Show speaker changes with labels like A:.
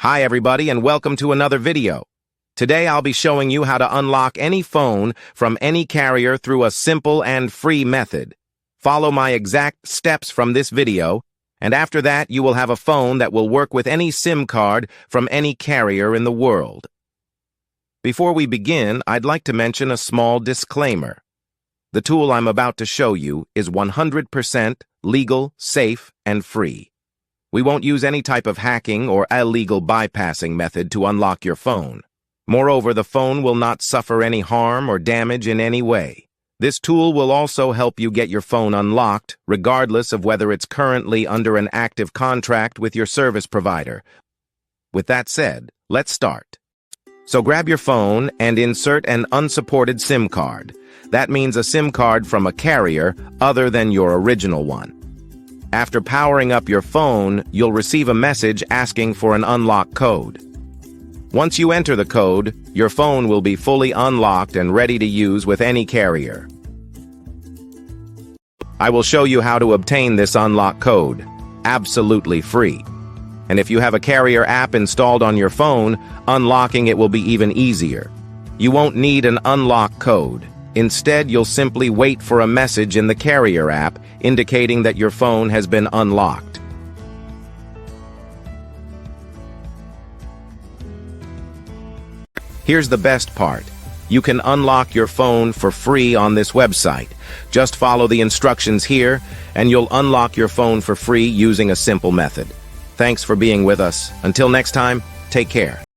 A: Hi everybody and welcome to another video. Today I'll be showing you how to unlock any phone from any carrier through a simple and free method. Follow my exact steps from this video, and after that you will have a phone that will work with any SIM card from any carrier in the world. Before we begin, I'd like to mention a small disclaimer. The tool I'm about to show you is 100% legal, safe, and free. We won't use any type of hacking or illegal bypassing method to unlock your phone. Moreover, the phone will not suffer any harm or damage in any way. This tool will also help you get your phone unlocked, regardless of whether it's currently under an active contract with your service provider. With that said, let's start. So grab your phone and insert an unsupported SIM card. That means a SIM card from a carrier other than your original one. After powering up your phone, you'll receive a message asking for an unlock code. Once you enter the code, your phone will be fully unlocked and ready to use with any carrier. I will show you how to obtain this unlock code, absolutely free. And if you have a carrier app installed on your phone, unlocking it will be even easier. You won't need an unlock code. Instead, you'll simply wait for a message in the carrier app indicating that your phone has been unlocked. Here's the best part. You can unlock your phone for free on this website. Just follow the instructions here, and you'll unlock your phone for free using a simple method. Thanks for being with us. Until next time, take care.